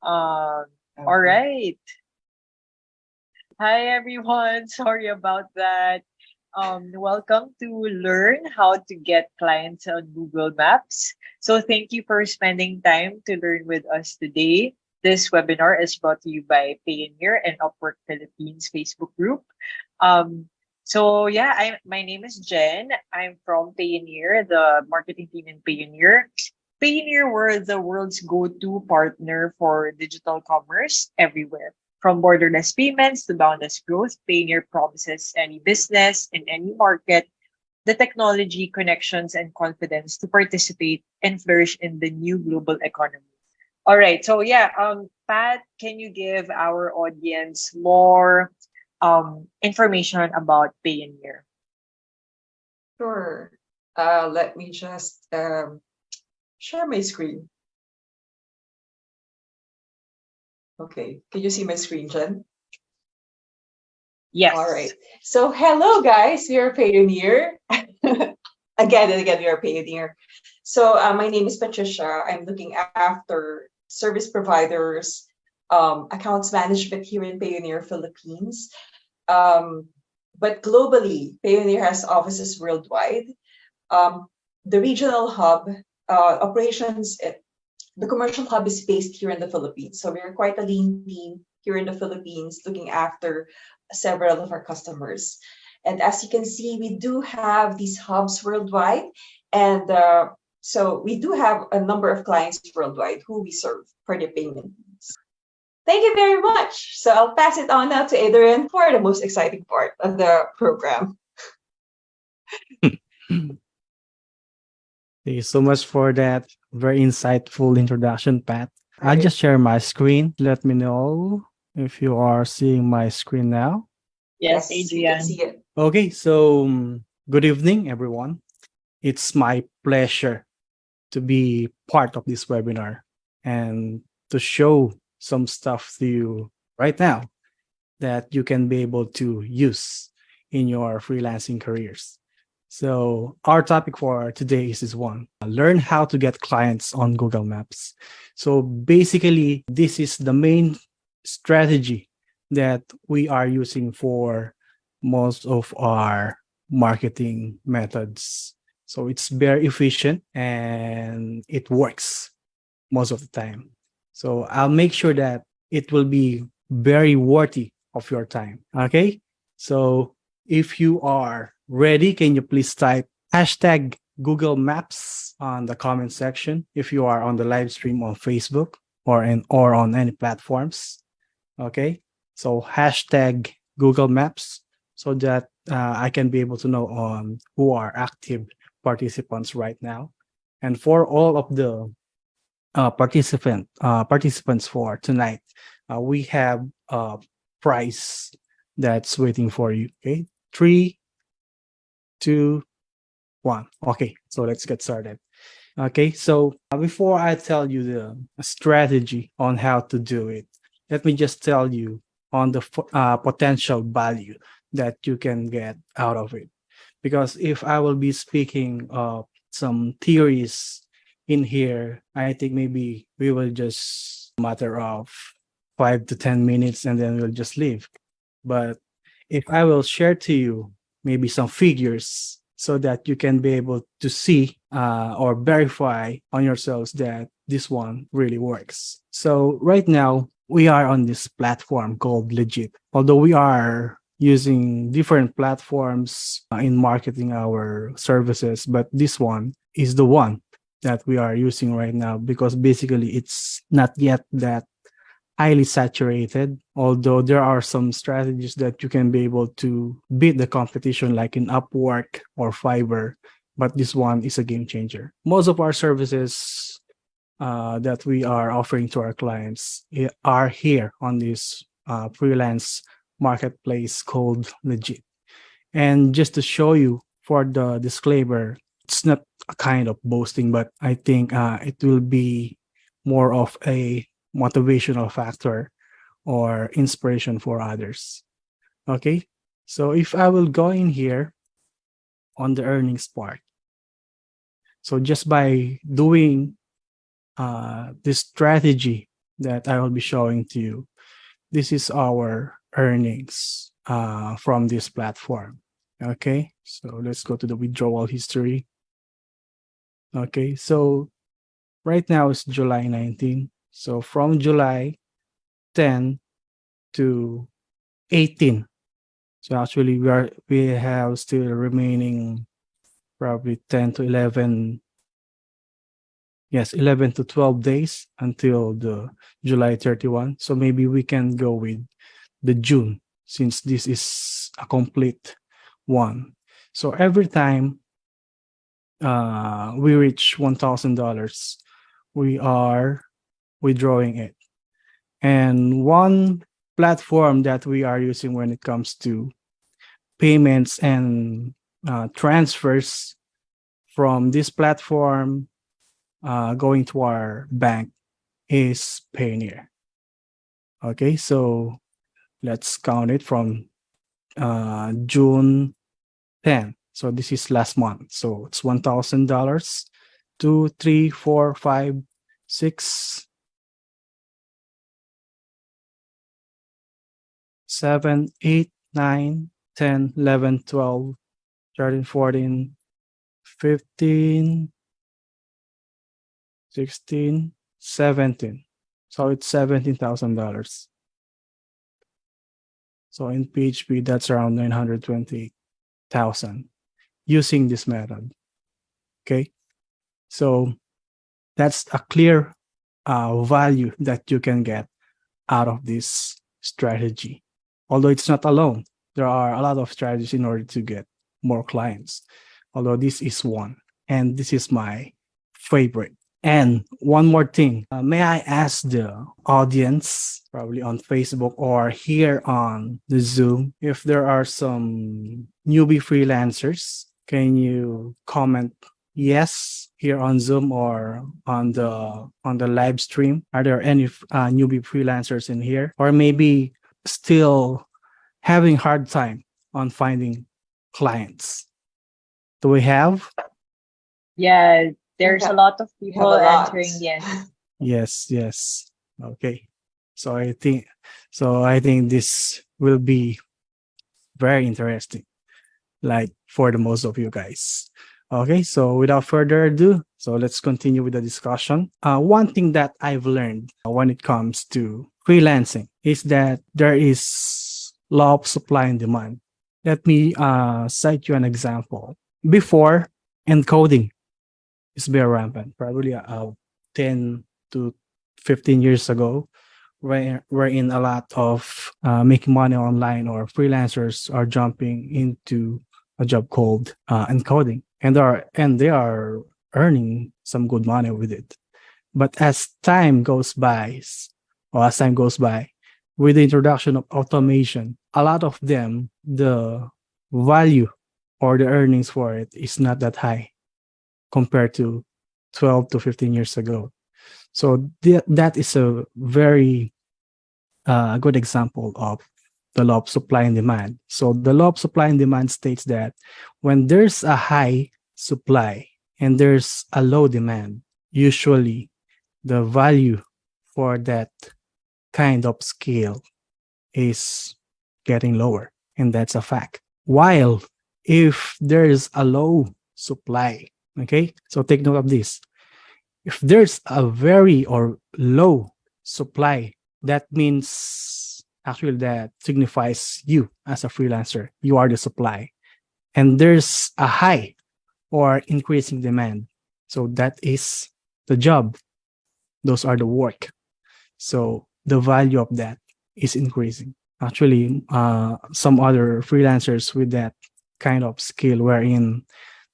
Um, all Okay. right. Hi, everyone. Sorry about that. Welcome to Learn How to Get Clients on Google Maps. So, thank you for spending time to learn with us today. This webinar is brought to you by Payoneer and Upwork Philippines Facebook group. Um, my name is Jen. I'm from Payoneer, the marketing team in Payoneer. Payoneer were the world's go-to partner for digital commerce everywhere. From borderless payments to boundless growth, Payoneer promises any business in any market the technology, connections, and confidence to participate and flourish in the new global economy. All right. Pat, can you give our audience more information about Payoneer? Sure. Let me just share my screen. Okay. Can you see my screen, Jen? All Yes. right. So, hello, guys. We are Pioneer. Again and again, we are Pioneer. So, my name is Patricia. I'm looking after service providers, accounts management here in Pioneer, Philippines. Um, but globally, Pioneer has offices worldwide. Um, the regional hub operations, the commercial hub is based here in the Philippines. So we're quite a lean team here in the Philippines looking after several of our customers. And as you can see, we do have these hubs worldwide. And so we do have a number of clients worldwide who we serve for their payment needs. Thank you very much. So I'll pass it on now to Adrian for the most exciting part of the program. Thank you so much for that very insightful introduction, Pat. I'll Right. just share my screen. Let me know if you are seeing my screen now. Yes, Yes, we can Adrian. see it. Okay, so good evening, everyone. It's my pleasure to be part of this webinar and to show some stuff to you right now that you can be able to use in your freelancing careers. So, our topic for today is this one: learn how to get clients on Google Maps. So, basically, this is the main strategy that we are using for most of our marketing methods. So, it's very efficient and it works most of the time. So, I'll make sure that it will be very worthy of your time. Okay. So if you are ready, can you please type hashtag Google Maps on the comment section if you are on the live stream on Facebook or on any platforms. Okay. So hashtag Google Maps so that I can be able to know on who are active participants right now. And for all of the participants for tonight, we have a prize that's waiting for you. Okay, 3, 2, 1. Okay, so let's get started. Okay, so before I tell you the strategy on how to do it, let me just tell you on the potential value that you can get out of it. Because if I will be speaking of some theories in here, I think maybe we will just matter of 5 to 10 minutes and then we'll just leave. But if I will share to you maybe some figures so that you can be able to see or verify on yourselves that this one really works. So right now we are on this platform called Legit. Although we are using different platforms in marketing our services, but this one is the one that we are using right now because basically it's not yet that highly saturated, although there are some strategies that you can be able to beat the competition like in Upwork or Fiverr, but this one is a game changer. Most of our services that we are offering to our clients are here on this freelance marketplace called Legit. And just to show you for the disclaimer, it's not a kind of boasting, but I think it will be more of a motivational factor or inspiration for others. Okay. So if I will go in here on the earnings part, so just by doing this strategy that I will be showing to you. This is our earnings from this platform. Okay, so let's go to the withdrawal history. Okay, so right now it's July 19. So from July 10 to 18. So actually we have still remaining probably 10 to 11, yes, 11 to 12 days until the July 31. So maybe we can go with the June, since this is a complete one. So every time we reach $1,000, we are withdrawing it. And one platform that we are using when it comes to payments and transfers from this platform going to our bank is Payoneer. Okay, so let's count it from June 10. So this is last month. So it's $1,000, 2, 3, 4, 5, 6, 7, 8, 9, 10, 11, 12, 13, 14, 15, 16, 17. So it's $17,000. So in PHP, that's around 920,000 using this method. Okay, so that's a clear value that you can get out of this strategy. Although it's not alone, there are a lot of strategies in order to get more clients. Although this is one, and this is my favorite. And one more thing, may I ask the audience, probably on Facebook or here on the Zoom, if there are some newbie freelancers, can you comment yes here on Zoom or on the live stream? Are there any newbie freelancers in here, or maybe still having hard time on finding clients? Do we have? Yeah, there's a lot of We have people a lot. answering yes. Yes. Okay. So I think this will be very interesting, like for the most of you guys. Okay, so without further ado, so let's continue with the discussion. One thing that I've learned when it comes to freelancing is that there is law of supply and demand. Let me cite you an example. Before, encoding is very rampant, probably 10 to 15 years ago, wherein a lot of making money online or freelancers are jumping into a job called encoding, and they are earning some good money with it. But as time goes by, with the introduction of automation, a lot of them, the value or the earnings for it is not that high compared to 12 to 15 years ago. So that is a very good example of the law of supply and demand. So the law of supply and demand states that when there's a high supply and there's a low demand, usually the value for that kind of scale is getting lower, and that's a fact. While if there is a low supply, okay, so take note of this. If there's a very or low supply, that means actually that signifies you as a freelancer, you are the supply. And there's a high or increasing demand. So that is the job. Those are the work. So the value of that is increasing. Actually, some other freelancers with that kind of skill wherein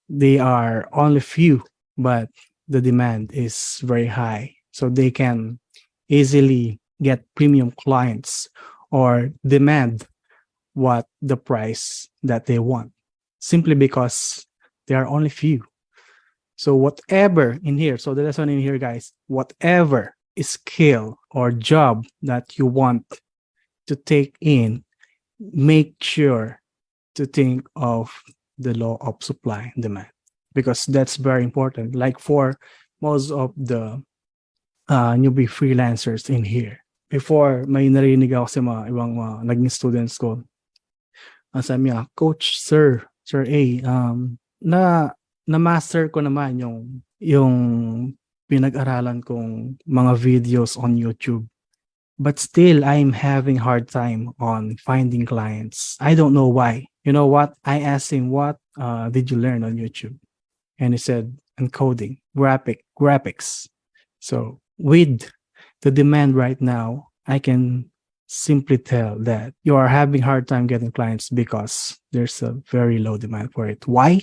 they are only few, but the demand is very high. So they can easily get premium clients or demand what the price that they want simply because there are only few. So whatever in here, so the lesson in here, guys, whatever skill or job that you want to take in, make sure to think of the law of supply and demand, because that's very important. Like for most of the newbie freelancers in here. Before, may narinig ako sa mga ibang mga naging students ko. Ang sabi niya, Coach, Sir A, na-master ko naman yung pinag-aralan kong mga videos on YouTube. But still, I'm having hard time on finding clients. I don't know why. You know what? I asked him, what did you learn on YouTube? And he said, encoding, graphics. So with the demand right now, I can simply tell that you are having hard time getting clients because there's a very low demand for it. Why?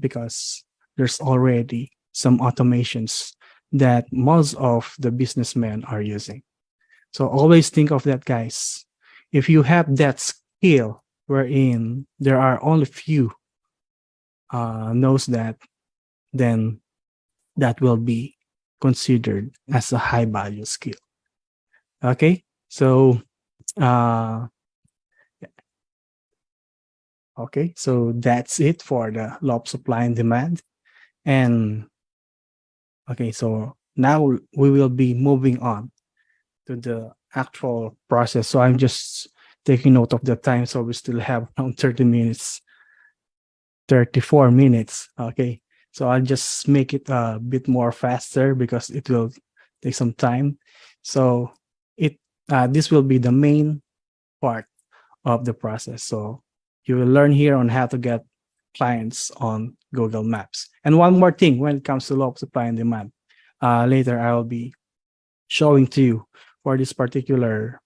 Because there's already some automations that most of the businessmen are using. So always think of that, guys. If you have that skill wherein there are only few knows that, then that will be considered as a high value skill. Okay, so okay, so that's it for the law of supply and demand. And okay, so now we will be moving on to the actual process. So I'm just taking note of the time. So we still have around 30 minutes, 34 minutes. Okay. So I'll just make it a bit more faster because it will take some time. So this will be the main part of the process. So you will learn here on how to get clients on Google Maps. And one more thing when it comes to law of supply and demand, later I will be showing to you for this particular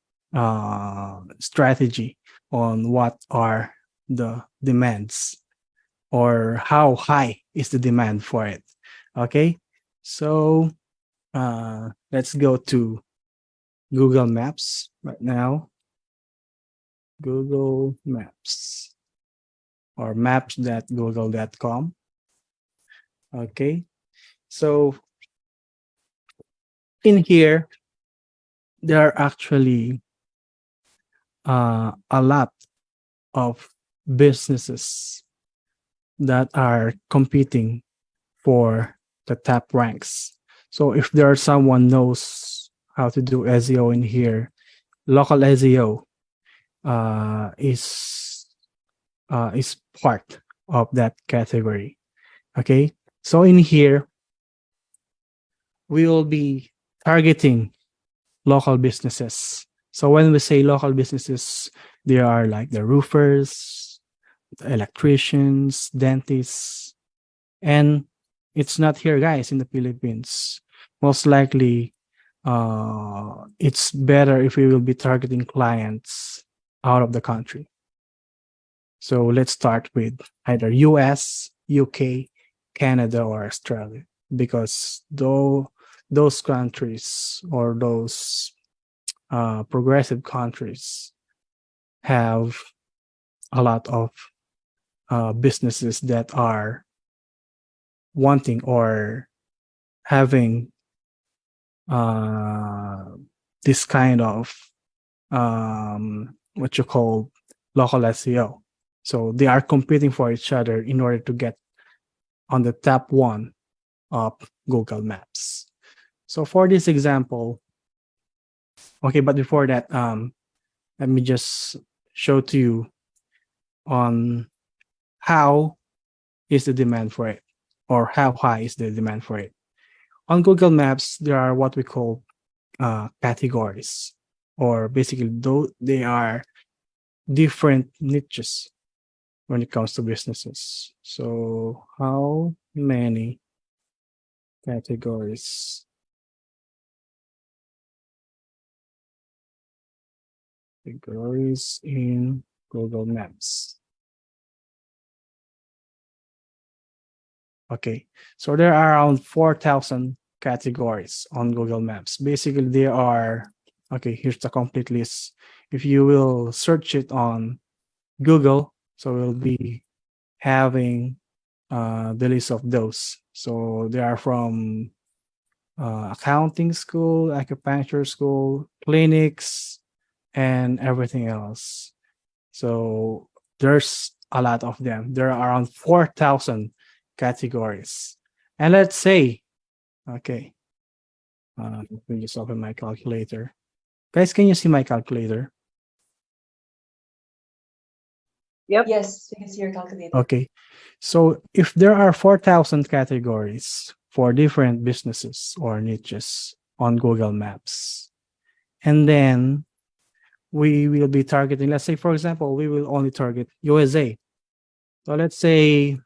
strategy on what are the demands or how high is the demand for it. Okay, so let's go to Google Maps right now. Google Maps or maps.google.com. Okay, so in here, there are actually a lot of businesses that are competing for the top ranks. So if there someone knows how to do SEO in here, local SEO is part of that category. Okay, so in here we will be targeting local businesses. So when we say local businesses, they are like the roofers, the electricians, dentists, and it's not here, guys, in the Philippines. Most likely, it's better if we will be targeting clients out of the country. So let's start with either US, UK, Canada, or Australia, because those countries or those progressive countries have a lot of businesses that are wanting or having this kind of what you call local SEO. So they are competing for each other in order to get on the top one of Google Maps. So for this example, okay, but before that, let me just show to you on how is the demand for it or how high is the demand for it. On Google Maps, there are what we call categories, or basically they are different niches when it comes to businesses. So how many categories in Google Maps? Okay, so there are around 4,000 categories on Google Maps. Basically, they are, okay, here's the complete list. If you will search it on Google, so we'll be having the list of those. So they are from accounting school, acupuncture school, clinics, and everything else. So there's a lot of them. There are around 4,000 categories. And let's say, okay, Let me just open my calculator. Guys, can you see my calculator? Yep. Yes, we can see your calculator. Okay. So if there are 4,000 categories for different businesses or niches on Google Maps, and then we will be targeting, let's say, for example, we will only target USA. So let's say,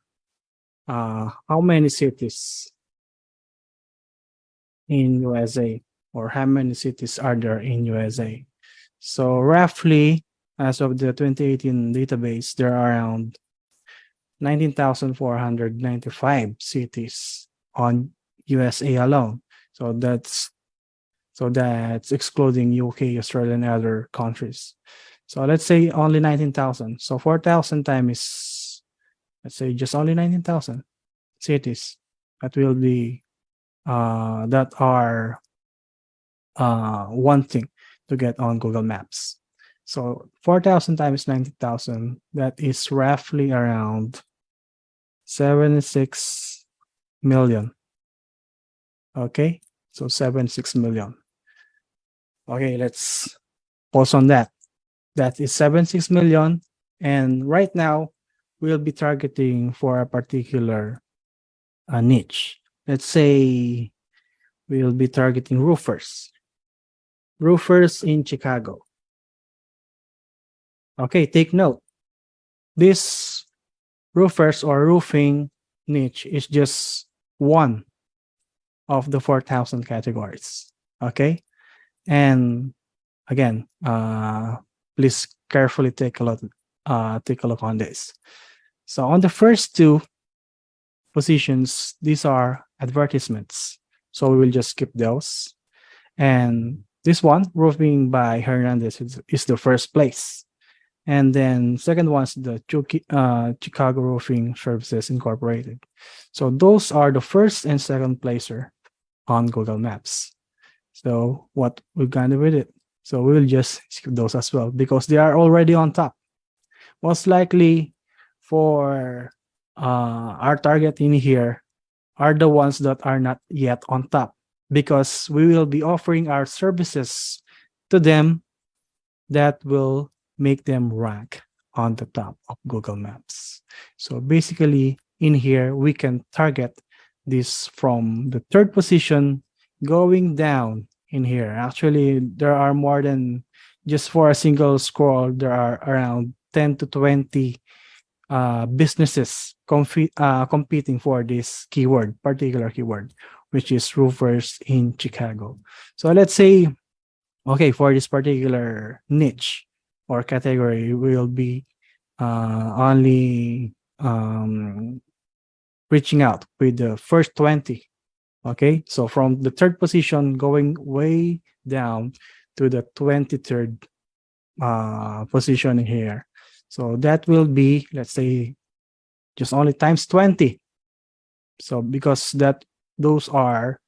how many cities in USA, or how many cities are there in USA? So roughly, as of the 2018 database, there are around 19,495 cities on USA alone. So that's excluding UK, Australia, and other countries. So let's say only 19,000. So 4,000 times, let's say just only 19,000 cities that will be that are wanting to get on Google Maps. So 4,000 times 90,000, that is roughly around 76 million. Okay, so 76 million. Okay, let's pause on that. That is 76 million. And right now, we'll be targeting for a particular niche. Let's say we'll be targeting roofers. Roofers in Chicago. Okay, take note. This roofers or roofing niche is just one of the 4,000 categories. Okay. And again, please carefully take a look on this. So on the first two positions, these are advertisements. So we will just skip those. And this one, roofing by Hernandez, is the first place. And then second one's the Chicago Roofing Services Incorporated. So those are the first and second placer on Google Maps. So what we're gonna do with it? So we will just skip those as well because they are already on top. Most likely for our target in here are the ones that are not yet on top because we will be offering our services to them that will make them rank on the top of Google Maps. So basically in here, we can target this from the third position going down in here. Actually, there are more than just for a single scroll, there are around 10 to 20 businesses competing for this particular keyword, which is roofers in Chicago. So let's say, okay, for this particular niche or category, we'll be only reaching out with the first 20. Okay, so from the third position going way down to the 23rd position here. So that will be, let's say, just only times 20. So because those are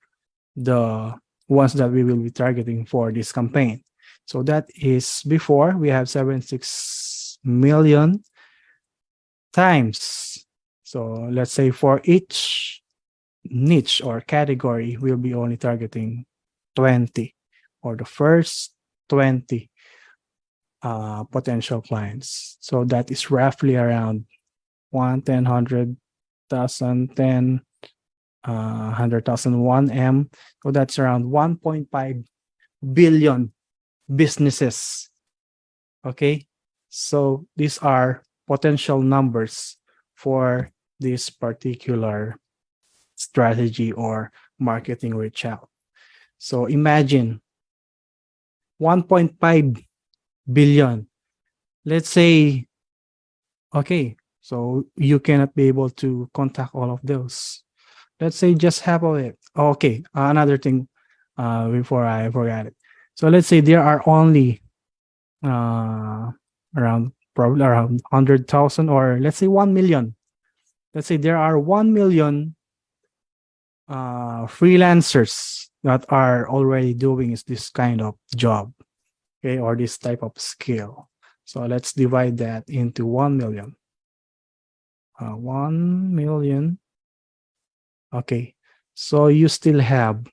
the ones that we will be targeting for this campaign. So that is before we have 76 million times. So let's say for each niche or category, we'll be only targeting 20 or the first 20 potential clients. So that is roughly around 1, 10, 100,000, 10, 100,000, 1M. So that's around 1.5 billion businesses. Okay. So these are potential numbers for this particular strategy or marketing reach out. So imagine 1.5 billion. Let's say, okay, so you cannot be able to contact all of those. Let's say just half of it. Okay, another thing before I forgot it. So let's say there are only probably around 100,000 or let's say 1 million. Let's say there are 1 million freelancers that are already doing this kind of job, okay, or this type of skill. So let's divide that into 1 million. 1 million. Okay, so you still have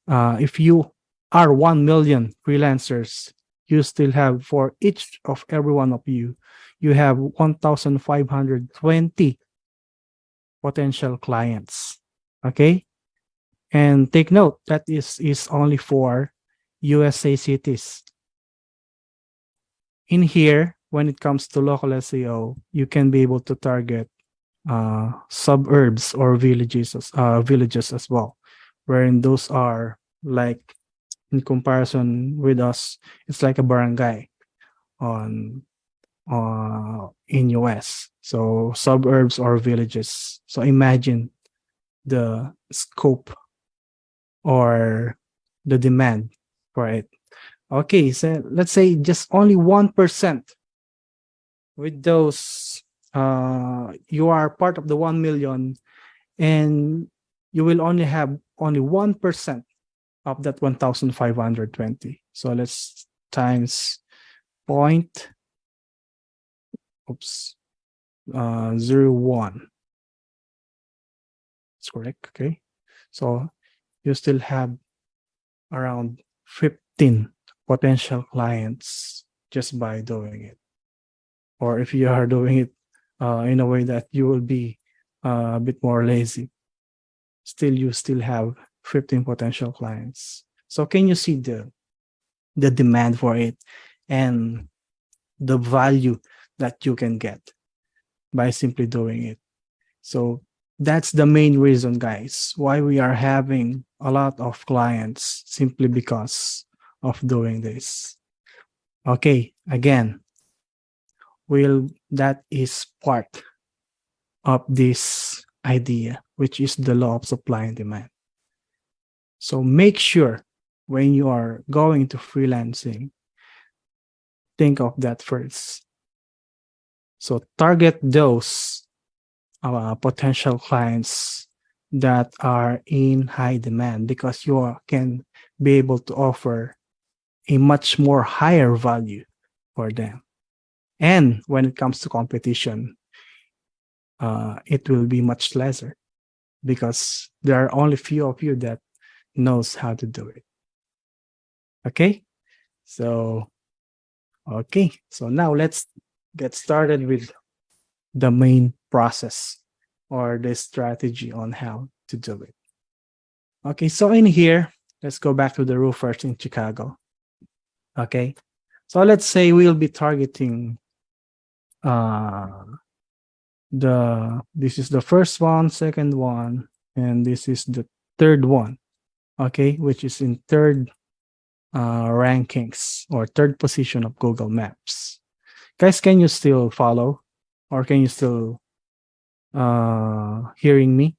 If you are 1 million freelancers, you still have, for each of every one of you, you have 1,520 potential clients. Okay. And take note that is only for USA cities. In here, when it comes to local SEO, you can be able to target suburbs or villages as well, wherein those are like, in comparison with us, it's like a barangay on in US. So suburbs or villages. So imagine the scope or the demand for it. Okay, so let's say just only 1% with those, you are part of the 1 million, and you will only have only 1% of that 1,520. So let's times point, oops, 0.1. That's correct. Okay. So you still have around 15 potential clients just by doing it. Or if you are doing it in a way that you will be a bit more lazy, still you still have 15 potential clients. So can you see the demand for it and the value that you can get by simply doing it? So that's the main reason, guys, why we are having a lot of clients, simply because of doing this. Okay, again, that is part of this idea, which is the law of supply and demand. So make sure when you are going to freelancing, think of that first. So target those potential clients that are in high demand, because you can be able to offer a much more higher value for them. And when it comes to competition, it will be much lesser, because there are only few of you that knows how to do it. Okay, so now let's get started with the main process or the strategy on how to do it. Okay, so in here, let's go back to the roofers in Chicago. Okay, so let's say we'll be targeting this is the first one, second one, and this is the third one. Okay, which is in third rankings or third position of Google Maps. Guys, can you still follow, or can you still hearing me?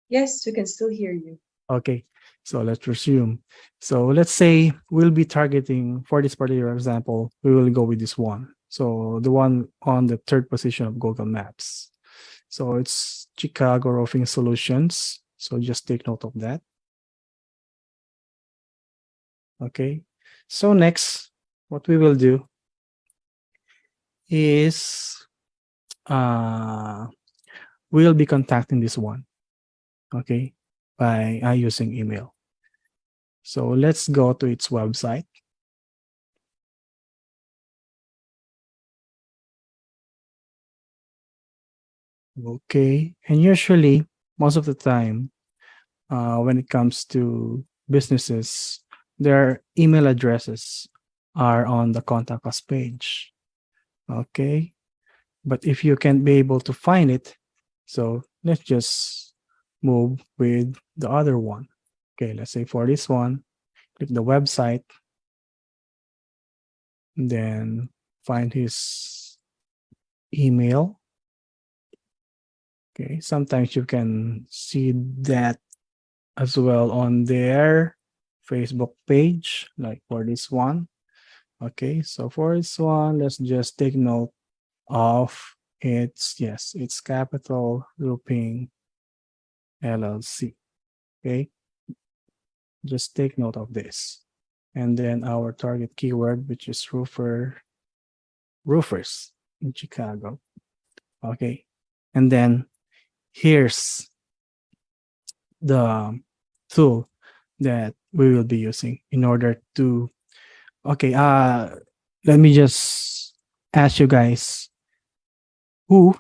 Yes, we can still hear you. Okay, so let's resume. So let's say we'll be targeting, for this particular example, we will go with this one. So the one on the third position of Google Maps. So it's Chicago Roofing Solutions. So just take note of that. Okay, so next, what we will do is we'll be contacting this one, okay, by using email. So let's go to its website. Okay, and usually, most of the time, when it comes to businesses, their email addresses are on the contact us page. Okay, but if you can't be able to find it, so let's just move with the other one. Okay, let's say for this one, click the website, then find his email. Okay, sometimes you can see that as well on their Facebook page, like for this one. Okay, so for this one, let's just take note of it's Capital Roofing LLC. Okay, just take note of this. And then our target keyword, which is roofers in Chicago. Okay, and then here's the tool that we will be using in order to, okay, let me just ask you guys, who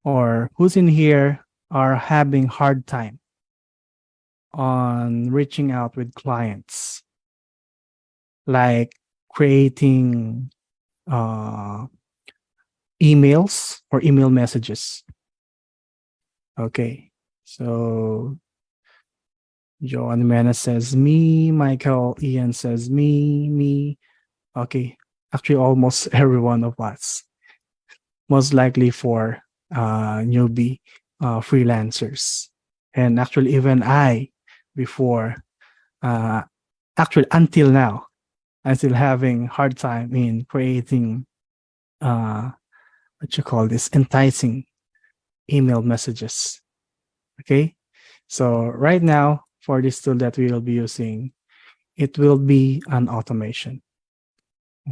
or who's in here are having hard time on reaching out with clients, like creating uh, emails or email messages. Okay, so Joan Mena says me, Michael Ian says me. Okay, actually almost every one of us, most likely for newbie freelancers. And actually even I, before, uh, actually until now, I'm still having hard time in creating what you call this, enticing email messages. Okay, so right now for this tool that we will be using, it will be an automation.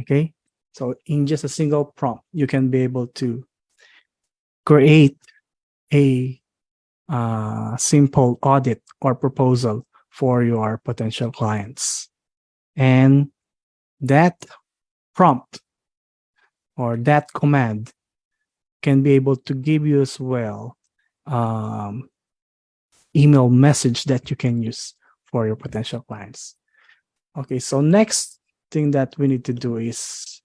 Okay, so in just a single prompt, you can be able to create a simple audit or proposal for your potential clients. And that prompt or that command can be able to give you as well um, email message that you can use for your potential clients. Okay, so next thing that we need to do is,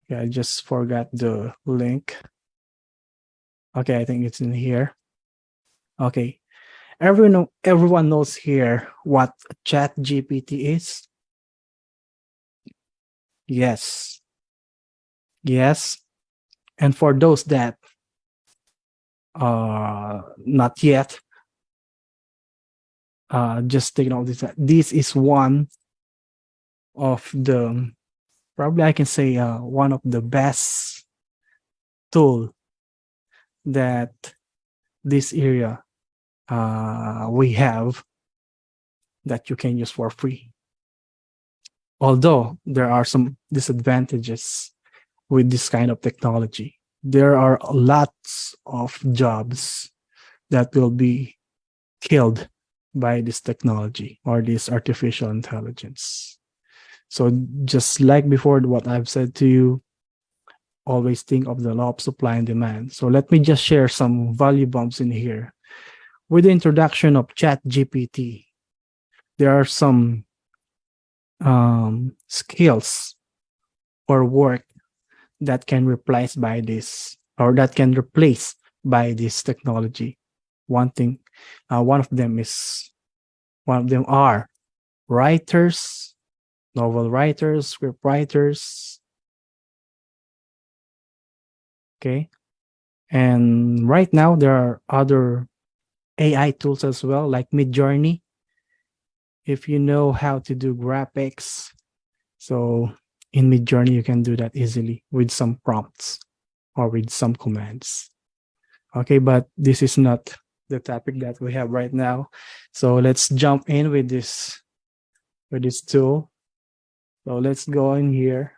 yeah, I just forgot the link. Okay, I think it's in here. Okay, everyone knows here what Chat GPT is. Yes, yes. And for those that not yet, just take note this. This is one of the, probably I can say, one of the best tool that this area we have that you can use for free. Although there are some disadvantages with this kind of technology, there are lots of jobs that will be killed by this technology or this artificial intelligence. So just like before, what I've said to you, always think of the law of supply and demand. So let me just share some value bombs in here. With the introduction of Chat GPT, there are some skills or work that can replace by this, or that can replace by this technology. One thing, one of them are writers, novel writers, script writers. Okay, and right now there are other AI tools as well, like Midjourney. If you know how to do graphics, so in Midjourney you can do that easily with some prompts or with some commands. Okay, but this is not the topic that we have right now. So let's jump in with this tool. So let's go in here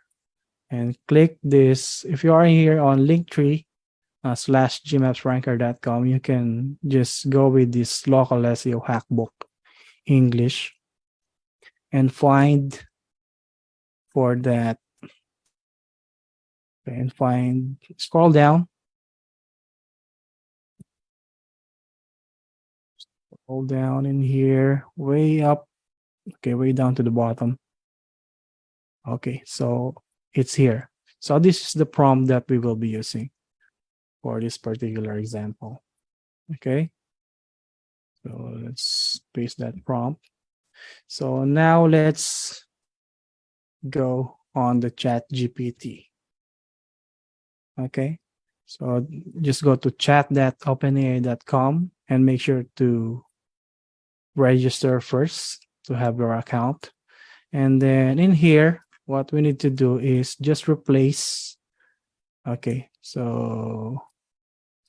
and click this. If you are here on Linktree /gmapsranker.com, you can just go with this local SEO hackbook English and find for that, and scroll down in here, way up, okay, way down to the bottom. Okay, so it's here. So this is the prompt that we will be using for this particular example. Okay, so let's paste that prompt. So now let's go on the Chat GPT. Okay, so just go to chat.openai.com and make sure to register first to have your account. And then in here, what we need to do is just replace. Okay, so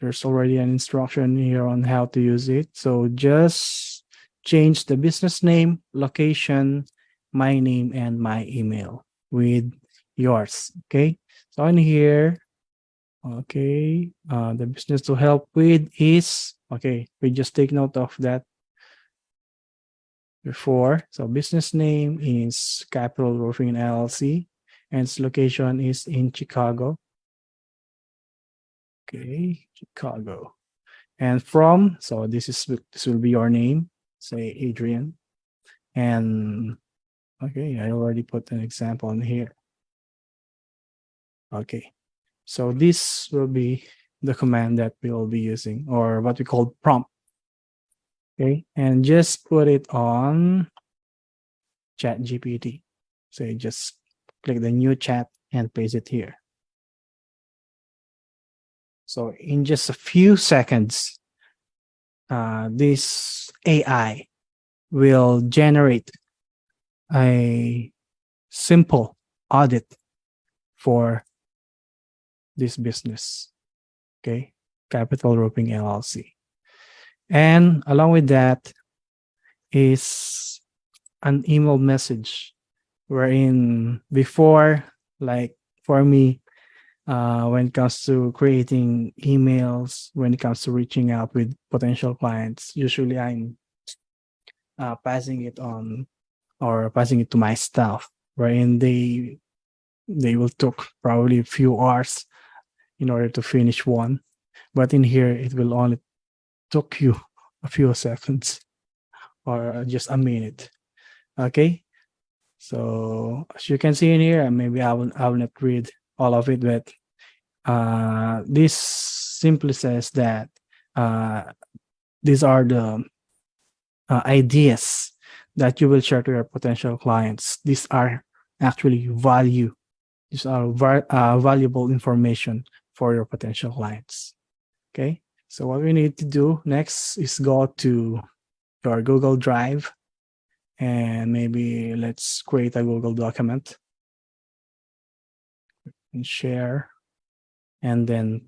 there's already an instruction here on how to use it. So just change the business name, location, my name, and my email with yours. Okay, so in here, okay, the business to help with is, okay, we just take note of that before. So business name is Capital Roofing LLC, and its location is in Chicago. Okay, Chicago. And from, so this will be your name, say Adrian. And okay, I already put an example in here. Okay, so this will be the command that we will be using, or what we call prompt. Okay, and just put it on Chat GPT. So you just click the new chat and paste it here. So in just a few seconds, this AI will generate a simple audit for this business. Okay, Capital Roofing LLC. And along with that is an email message wherein before, like for me, when it comes to creating emails, when it comes to reaching out with potential clients, usually I'm passing it on or passing it to my staff, wherein they will took probably a few hours in order to finish one. But in here, it will only took you a few seconds or just a minute. Okay. So as you can see in here, maybe I will not read all of it, but this simply says that uh, these are the ideas that you will share to your potential clients. These are actually value. These are valuable information for your potential clients. Okay. So what we need to do next is go to your Google Drive and maybe let's create a Google document and share and then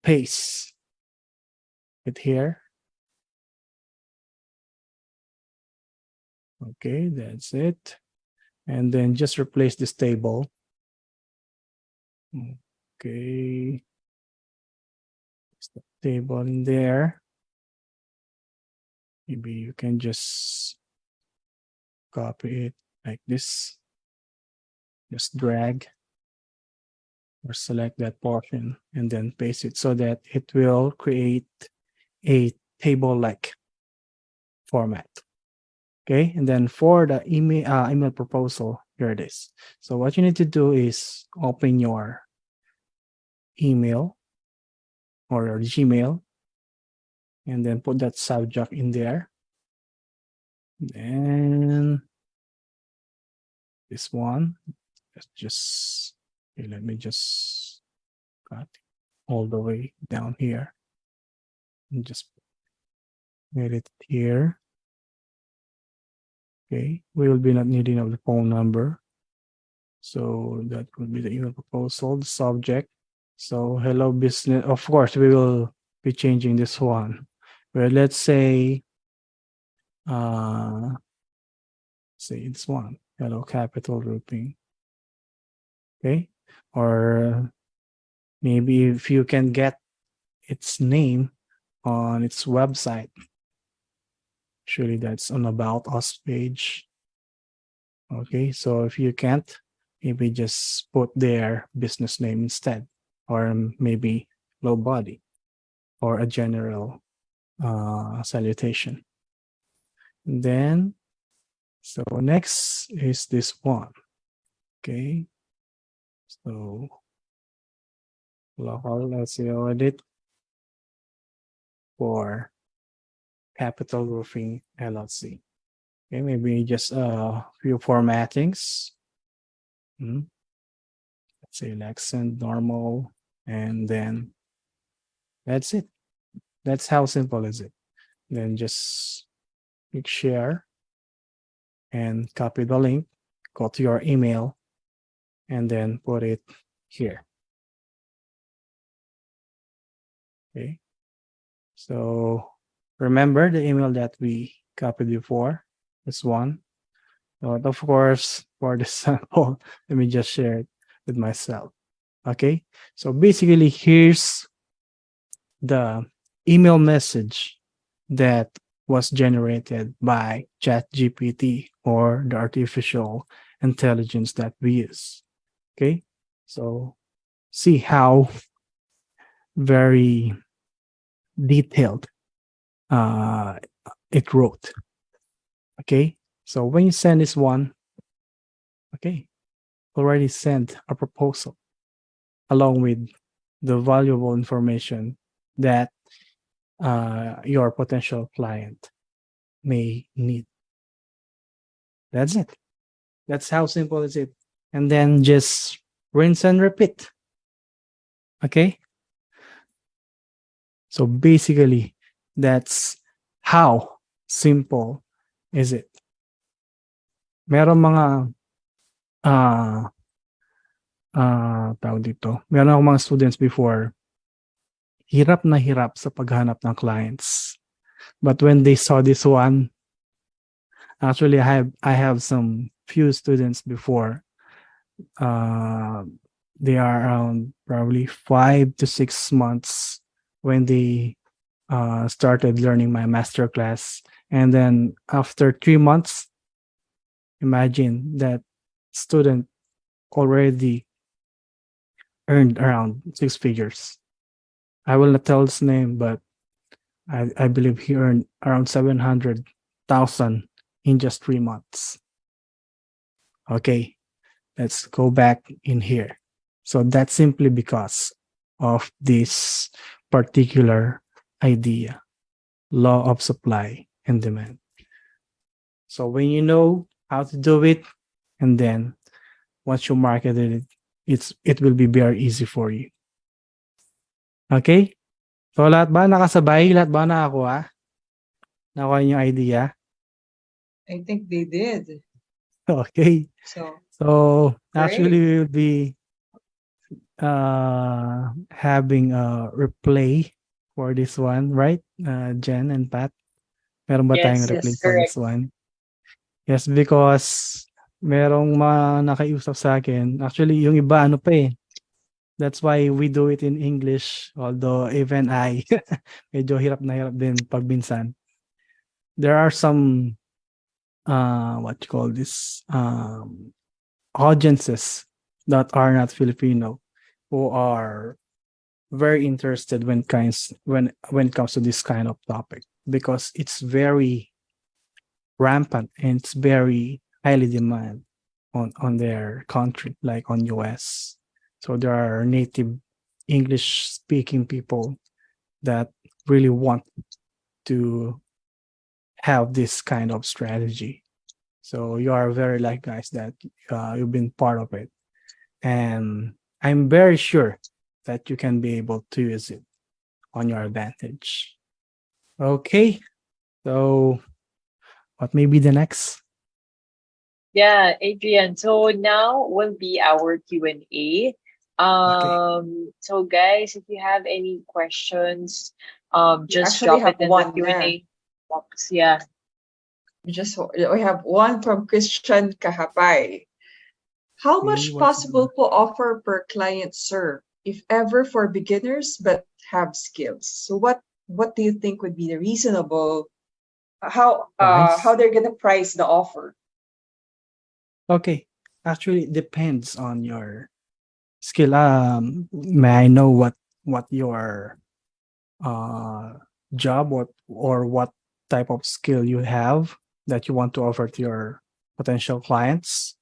paste it here. Okay, that's it. And then just replace this table. Okay. It's the table in there. Maybe you can just copy it like this. Just drag or select that portion and then paste it so that it will create a table-like format. Okay, and then for the email proposal, here it is. So what you need to do is open your email or your Gmail and then put that subject in there. Then this one, just okay, let me just cut all the way down here and just get it here. Okay, we will be not needing of the phone number. So that will be the email proposal, the subject. So hello business. Of course, we will be changing this one. Where let's say this one, hello capital roofing. Okay. Or maybe if you can get its name on its website. Surely that's on About Us page. Okay, so if you can't, maybe just put their business name instead, or maybe low body, or a general salutation. And then, so next is this one. Okay, so local SEO edit for Capital Roofing LLC. Okay, maybe just a few formattings. Let's say accent, normal, and then that's it. That's how simple is it. Then just click share and copy the link, go to your email, and then put it here. Okay. So remember the email that we copied before, this one. But of course, for the sample, let me just share it with myself. Okay. So basically, here's the email message that was generated by ChatGPT or the artificial intelligence that we use. Okay, so see how very detailed uh, it wrote. Okay, so when you send this one, okay, already sent a proposal along with the valuable information that your potential client may need. That's it. That's how simple is it. And then just rinse and repeat. Okay. So basically, that's how simple is it. Meron mga uh, tawag dito. Meron akong mga students before, hirap na hirap sa paghanap ng clients. But when they saw this one, actually I have some few students before. Uh, they are around probably 5 to 6 months when they started learning my master class. And then after 3 months, imagine that student already earned around 6 figures. I will not tell his name, but I believe he earned around 700,000 in just 3 months. Okay, let's go back in here. So that's simply because of this particular idea, law of supply and demand. So when you know how to do it, and then once you market it, it will be very easy for you. Okay? So lahat ba nakasabay? Lahat ba nakakuha? Nakuha niyo yung idea? I think they did. Okay. So actually Great. we will be having a replay for this one, right? Jen and Pat. Meron ba tayong Yes, replay yes, for correct. this one? Yes, because merong mga nakiusap sa akin. Actually, yung iba ano pa eh. That's why we do it in English. Although even I, medyo hirap na hirap din pag minsan. There are some, what you call this, audiences that are not Filipino who are very interested when it comes to this kind of topic, because it's very rampant and it's very highly demand on their country, like on US. So there are native English speaking people that really want to have this kind of strategy. So you are very lucky, guys, that you've been part of it, and I'm very sure that you can be able to use it on your advantage. Okay, so what may be the next? Yeah, Adrian. So now will be our Q&A. Okay. So guys, if you have any questions, We just actually drop it have in the one there. Q&A box. Yeah. We have one from Christian Kahapay. How Okay, much what's possible po offer per client serve, if ever for beginners but have skills? So what do you think would be the reasonable how price? they're gonna price the offer? Okay, actually it depends on your skill. May I know what your uh job, what type of skill you have that you want to offer to your potential clients?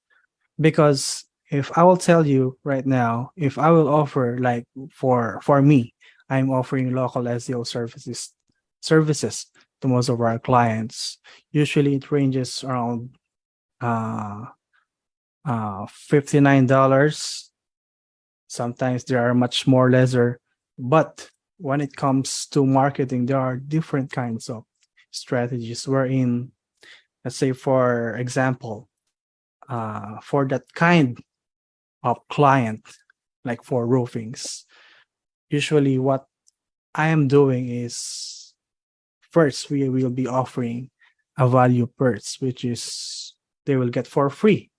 Because if I will tell you right now, if I will offer, like, for me, I'm offering local SEO services to most of our clients. Usually it ranges around uh $59. Sometimes there are much more lesser, but when it comes to marketing, there are different kinds of strategies wherein, let's say for example, for that kind of client, like for roofings, usually what I am doing is, first we will be offering a value purse, which is they will get for free.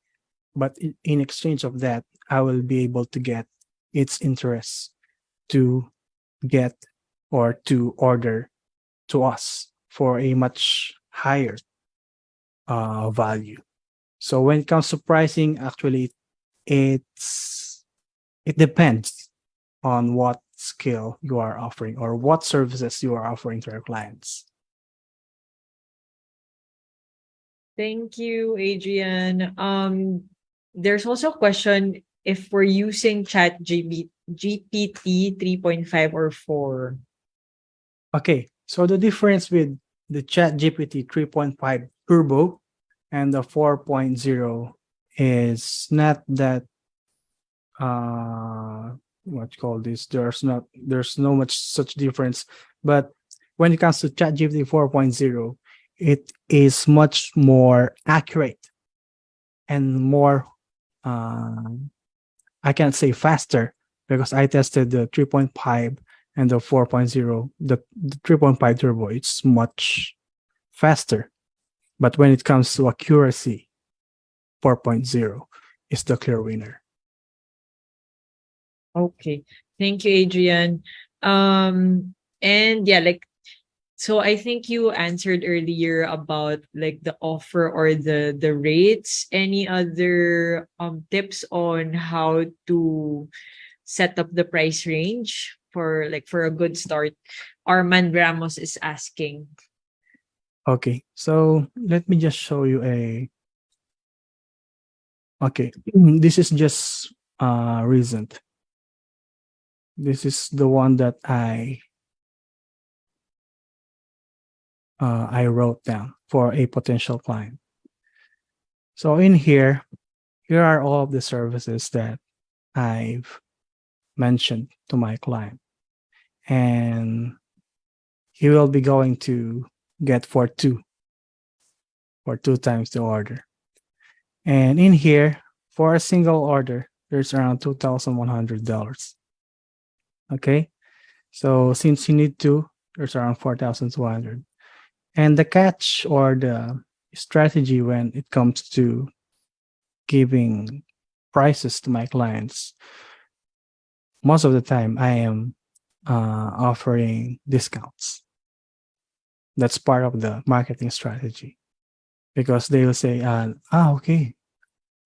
But in exchange of that, I will be able to get its interest to get or to order to us. for a much higher value. So when it comes to pricing, actually, it's it depends on what skill you are offering or what services you are offering to your clients. Thank you, Adrian. There's also a question if we're using GPT 3.5 or 4. Okay, so the difference with the Chat GPT 3.5 Turbo and the 4.0 is not that what you call this. There's no much such difference, but when it comes to ChatGPT 4.0, it is much more accurate and more I can't say faster because I tested the 3.5 and the 4.0. The 3.5 turbo, it's much faster. But when it comes to accuracy, 4.0 is the clear winner. Okay. Thank you, Adrian. And yeah, like, so I think you answered earlier about like the offer or the rates. Any other tips on how to set up the price range for like for a good start? Armand Ramos is asking. Okay, so let me just show you a. Okay, this is just recent. This is the one that I wrote down for a potential client. So in here are all of the services that I've mentioned to my client, and he will be going to get for two times the order. And in here, for a single order, there's around $2,100. Okay, so since you need two, there's around 4,200. And the catch or the strategy when it comes to giving prices to my clients, most of the time I am offering discounts. That's part of the marketing strategy because they will say, okay,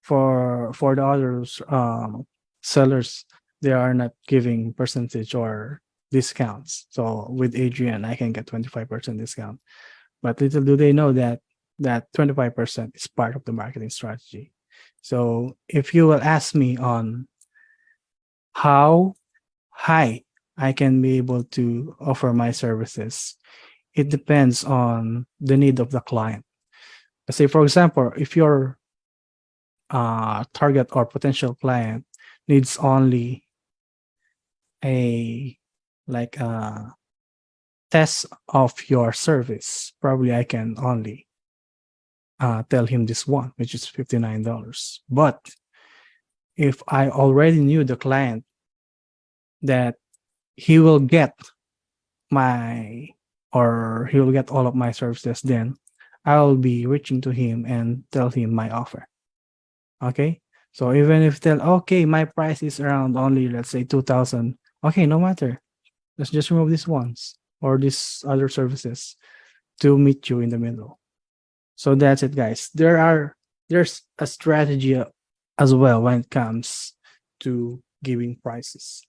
for the others sellers, they are not giving percentage or discounts. So with Adrian, I can get 25% discount. But little do they know that 25% is part of the marketing strategy. So if you will ask me on how high I can be able to offer my services, it depends on the need of the client. Let's say, for example, if your target or potential client needs only a like a test of your service, probably I can only tell him this one, which is $59. But if I already knew the client that he will get my or he will get all of my services, then I'll be reaching to him and tell him my offer. Okay, so even if tell okay, my price is around only let's say 2,000. Okay, no matter. Let's just remove these ones or these other services to meet you in the middle. So that's it, guys. There's a strategy as well when it comes to giving prices.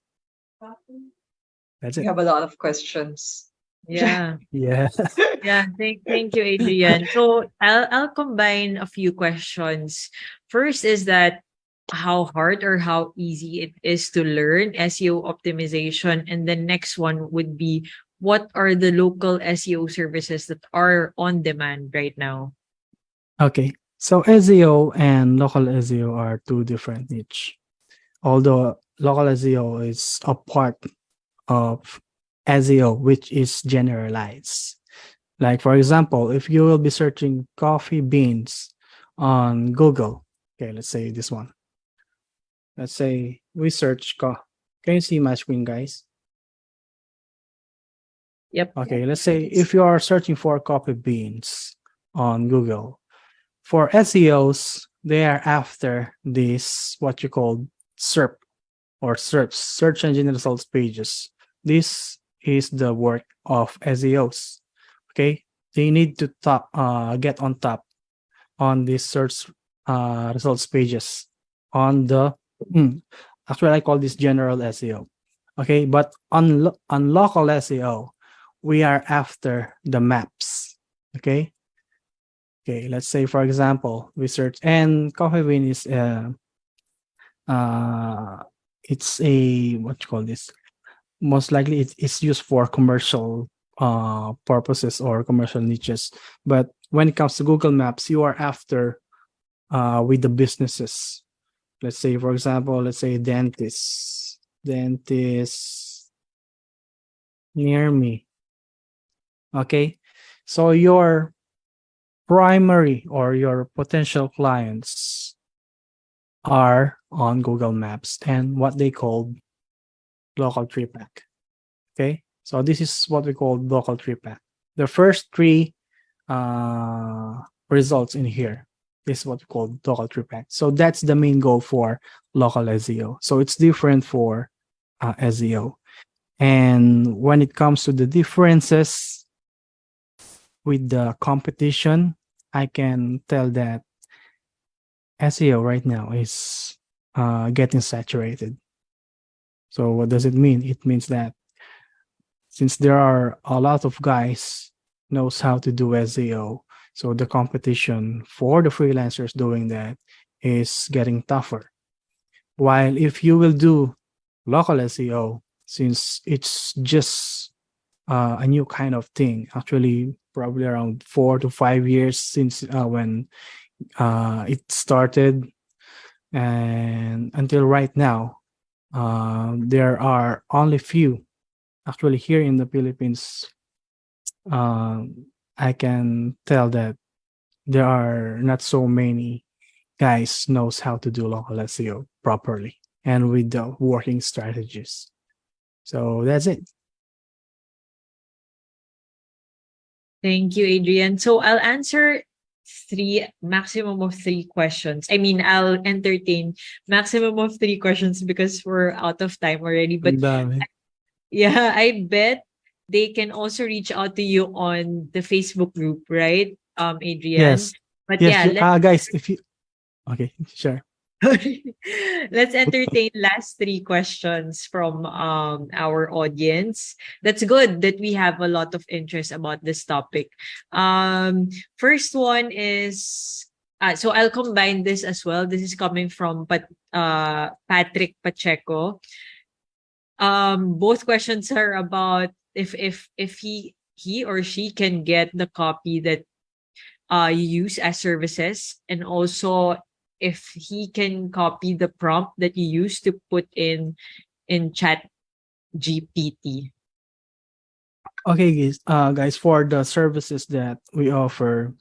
That's We it. have a lot of questions. Yeah. Yeah. Yeah, thank you, Adrian. So I'll combine a few questions. First is that how hard or how easy it is to learn SEO optimization, and the next one would be what are the local SEO services that are on demand right now? Okay. So SEO and local SEO are two different niche. Although local SEO is a part of SEO which is generalized. Like for example, if you will be searching coffee beans on Google, okay, let's say this one. Let's say we search can you see my screen, guys? Yep. Okay, let's say if you are searching for coffee beans on Google, for SEOs, they are after this what you call SERP or SERPs, search engine results pages. This is the work of SEOs. Okay, they need to get on top on the search results pages on the actually I call this general SEO. Okay, but on local SEO, we are after the maps. Okay. Okay, let's say for example, we search and Coffee Bean is uh it's a what you call this? Most likely it's used for commercial purposes or commercial niches. But when it comes to Google Maps, you are after with the businesses. Let's say, for example, let's say dentist near me. Okay, so your primary or your potential clients are on Google Maps and what they call local tree pack. Okay, so this is what we call local tree pack. The first three results in here is what we call local tree pack. So that's the main goal for local SEO. So it's different for SEO. And when it comes to the differences with the competition, I can tell that SEO right now is getting saturated. So what does it mean? It means that since there are a lot of guys knows how to do SEO, so the competition for the freelancers doing that is getting tougher. While if you will do local SEO, since it's just a new kind of thing, actually probably around 4 to 5 years since when it started, and until right now, there are only few. Actually, here in the Philippines, I can tell that there are not so many guys knows how to do local SEO properly and with the working strategies. So that's it. Thank you, Adrian. So I'll answer maximum of three questions. I mean, I'll entertain maximum of three questions because we're out of time already. But Ang dami. yeah, I bet they can also reach out to you on the Facebook group, right, Adrian? Yes. But Yes, yeah, let's guys, if you okay, sure. let's entertain last three questions from our audience. That's good that we have a lot of interest about this topic. First one is so I'll combine this as well. This is coming from Patrick Pacheco. Both questions are about if he or she can get the copy that you use as services, and also if he can copy the prompt that you use to put in chat GPT. Okay, guys, for the services that we offer,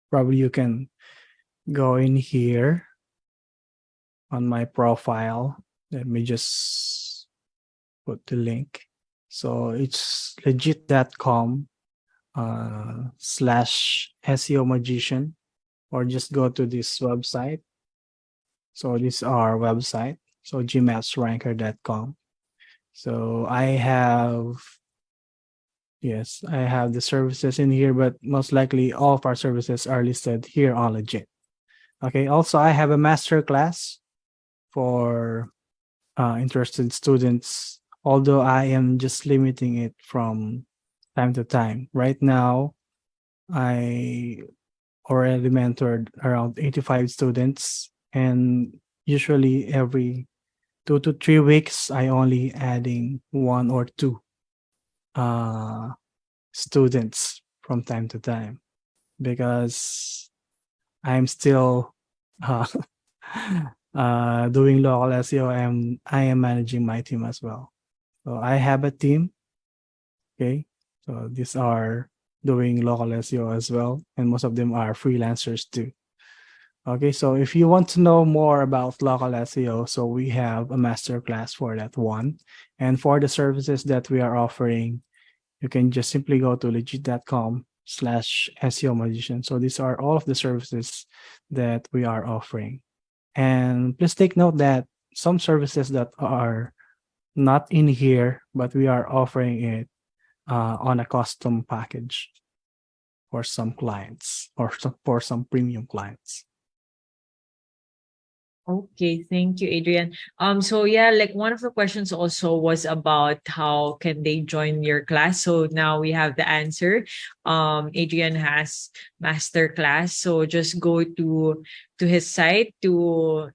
probably you can go in here on my profile. Let me just put the link. So it's legit.com slash SEO magician, or just go to this website. So this is our website. So gmapsranker.com. So I have the services in here, but most likely all of our services are listed here on Legit. Okay. Also, I have a master class for interested students, although I am just limiting it from time to time. Right now, I already mentored around 85 students, and usually every 2 to 3 weeks, I only adding one or two students from time to time, because I'm still uh, doing local SEO. I am managing my team as well. So I have a team. Okay, so these are doing local SEO as well, and most of them are freelancers too. Okay, so if you want to know more about local SEO, so we have a masterclass for that one. And for the services that we are offering, you can just simply go to legit.com slash SEO magician. So these are all of the services that we are offering. And please take note that some services that are not in here, but we are offering it on a custom package. for some clients or for some premium clients. Okay, thank you, Adrian. So yeah, like one of the questions also was about how can they join your class. So now we have the answer. Adrian has master class, so just go to his site to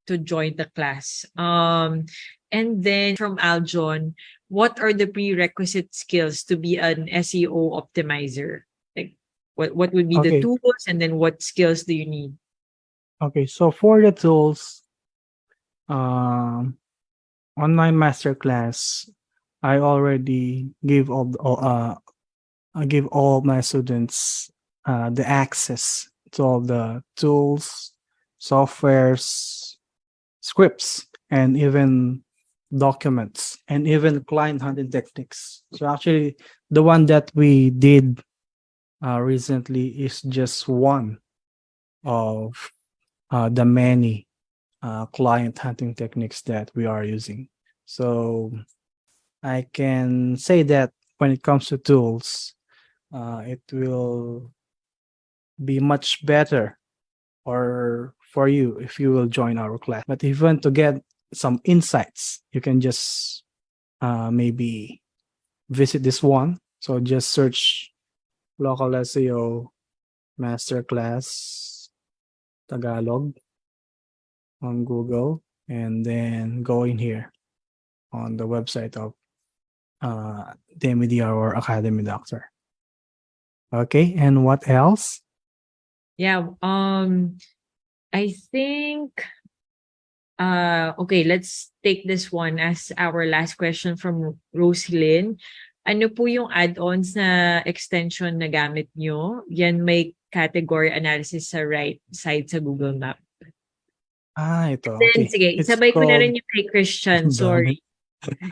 join the class. And then from Aljon, what are the prerequisite skills to be an SEO optimizer? Like what would be the Okay. tools, and then what skills do you need? Okay. So for the tools, um, on my masterclass, I already give I give all my students the access to all the tools, softwares, scripts, and even documents, and even client hunting techniques. So actually, the one that we did recently is just one of the many client hunting techniques that we are using. So I can say that when it comes to tools, it will be much better or for you if you will join our class. But if you want to get some insights, you can just maybe visit this one. So just search local SEO masterclass Tagalog on Google, and then go in here on the website of the MDR or Academy Doctor. Okay, and what else? Yeah, I think okay, let's take this one as our last question from Roselyn. Ano po yung add-ons na extension na gamit nyo? Yan may category analysis sa right side sa Google Map. Ito. Then, Okay. sige, It's isabay ko na called rin yung kay Christian. ang dami. Sorry.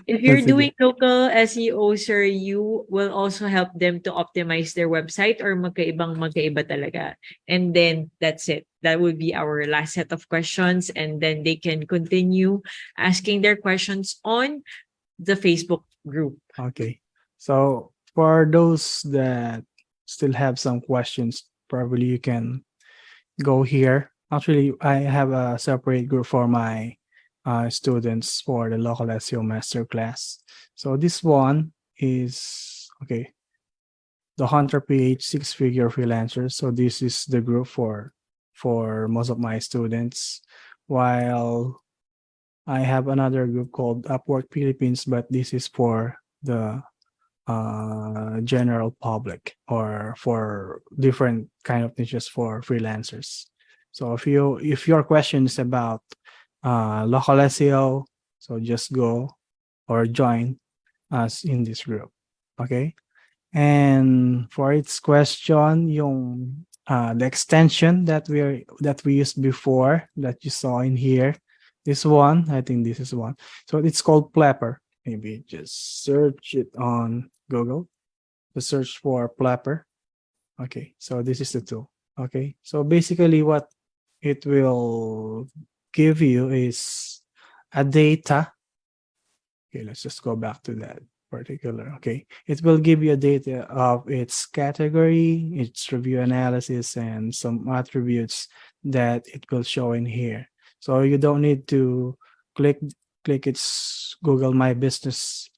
If you're Sige. doing local SEO, sir, you will also help them to optimize their website, or magkaiba talaga? And then that's it. That would be our last set of questions. And then they can continue asking their questions on the Facebook group. Okay. So for those that still have some questions, probably you can go here. Actually, I have a separate group for my students for the local SEO masterclass. So this one is okay. The Hunter PH six-figure freelancers. So this is the group for most of my students. While I have another group called Upwork Philippines, but this is for the general public or for different kind of niches for freelancers. So if your question is about local SEO, so just go or join us in this group. Okay. And for its question, yung the extension that we used before that you saw in here, this one, I think this is one. So it's called Plepper. Maybe just search it on Google. The search for Plepper. Okay, so this is the tool. Okay, so basically what it will give you is a data. Okay, let's just go back to that particular. Okay, it will give you a data of its category, its review analysis, and some attributes that it will show in here. So you don't need to click its Google My Business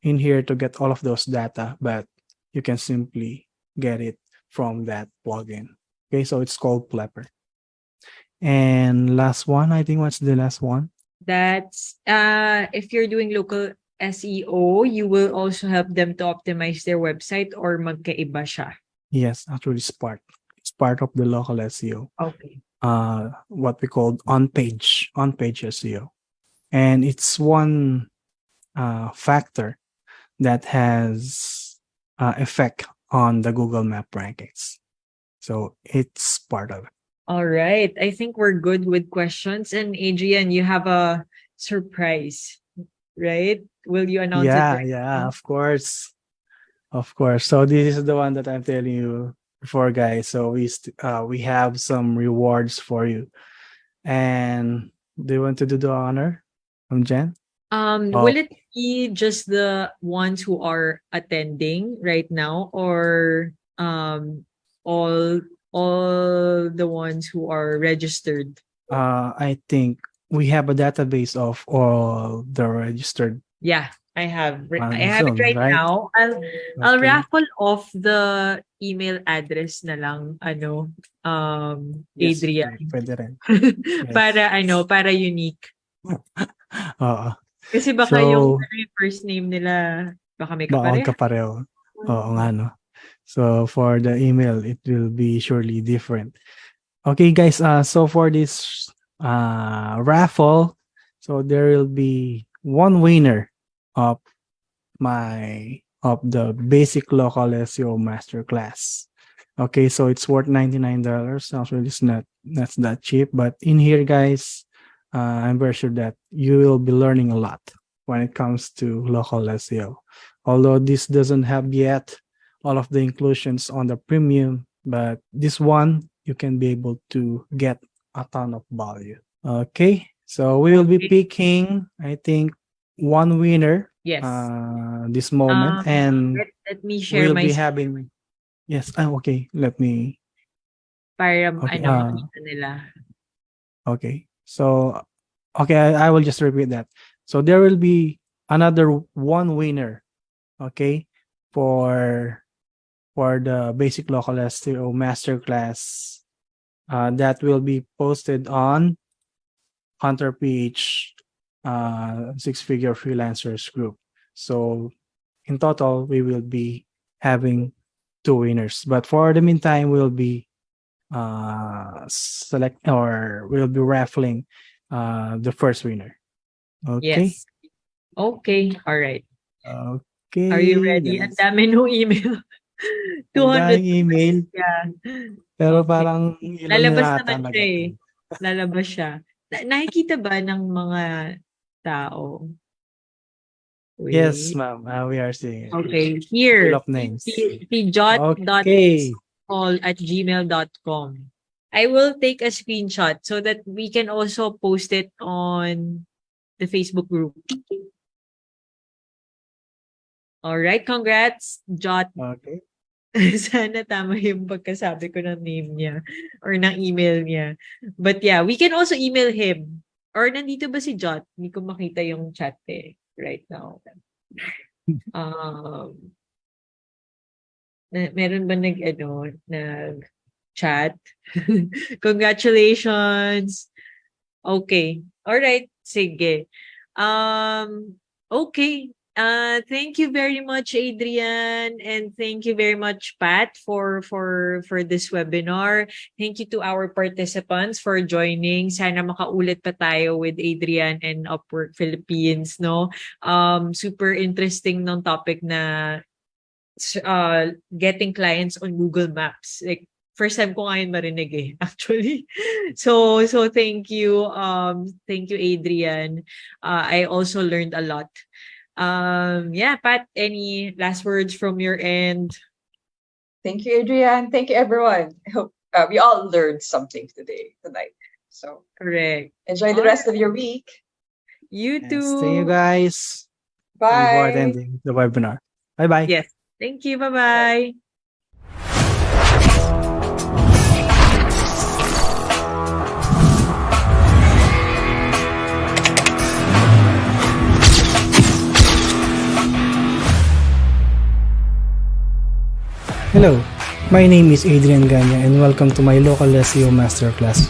in here to get all of those data, but you can simply get it from that plugin. Okay, so it's called Plepper. And last one, I think what's the last one? That's if you're doing local SEO, you will also help them to optimize their website, or magkaiba siya? Yes, actually it's part. It's part of the local SEO. Okay. What we call on-page SEO. And it's one factor that has effect on the Google Map rankings. So it's part of it. All right. I think we're good with questions. And Adrian, you have a surprise, right? Will you announce it right Yeah, now? of course. Of course. So this is the one that I'm telling you before, guys. So we have some rewards for you. And do you want to do the honor from Jen? Will it be just the ones who are attending right now, or um, all the ones who are registered? I think we have a database of all the registered Yeah, I have. I on have it Zoom, right right? now. I'll Okay. raffle off the email address na lang, Yes, Adrian. pwede rin. Yes. Para unique. Oo. Kasi baka So, yung first name nila, baka may baka kapareha. magkapareho. Oo nga, no? So, for the email, it will be surely different. Okay, guys. So for this raffle, so there will be one winner of of the basic local SEO masterclass. Okay, so it's worth $99. Actually, it's not that's that cheap, but in here, guys, I'm very sure that you will be learning a lot when it comes to local SEO. Although this doesn't have yet all of the inclusions on the premium, but this one you can be able to get a ton of value. Okay, so we will be Okay. picking, I think, one winner Yes. this moment, and Let me share we'll my be having yes. Okay, let me. para Okay. makita nila. Okay. So, okay, I will just repeat that. So there will be another one winner. Okay, for the basic local SEO masterclass that will be posted on Hunter PH Six Figure Freelancers group. So in total, we will be having two winners. But for the meantime, we'll be we'll be raffling the first winner. Okay. Yes. Okay. All right. Are you Okay, ready? Ang guys. dami nung email. Ang 200 daming email, yeah. pero Okay. parang ilan na Lalabas yata naman siya nag-attend. eh. Lalabas siya. Nakikita ba ng mga tao? Yes, Wait. ma'am. We are seeing it. Okay. Full Here. of names. Si Okay. jot.call@gmail.com. I will take a screenshot so that we can also post it on the Facebook group. All right, congrats, Jot. Okay. Sana tama yung pagkasabi ko ng name niya or ng email niya. But yeah, we can also email him. Or nandito ba si Jot? Hindi ko makita yung chat eh right now. Meron ba nag-chat? Congratulations. Okay. All right. Sige. Okay. Thank you very much, Adrian, and thank you very much, Pat, for this webinar. Thank you to our participants for joining. Sana makaulit pa tayo with Adrian and Upwork Philippines, no? Super interesting ng topic na getting clients on Google Maps. Like, first time ko ngayon marinig eh, actually. So thank you. Thank you, Adrian. I also learned a lot. Yeah, Pat, any last words from your end? Thank you, Adrian. Thank you, everyone. I hope we all learned something tonight. So Correct. enjoy the rest of your week. You And too. see you guys before Bye. attending the webinar. Bye-bye. Yes. Thank you. Bye-bye. Hello, my name is Adrian Ganya and welcome to my local SEO masterclass.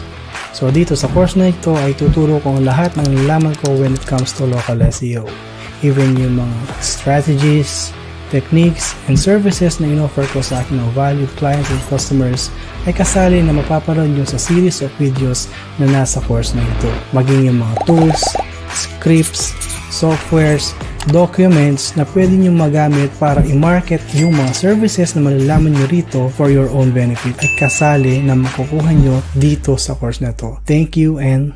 So dito sa course na ito ay tuturo ko ang lahat ng nalaman ko when it comes to local SEO. Even yung mga strategies, techniques, and services na in-offer ko sa aking mga valued clients and customers ay kasali na mapaparoon nyo sa series of videos na nasa course na ito. Maging yung mga tools, scripts, softwares, documents na pwede nyo magamit para i-market yung mga services na malalaman nyo rito for your own benefit ay kasali na makukuha nyo dito sa course na to. Thank you and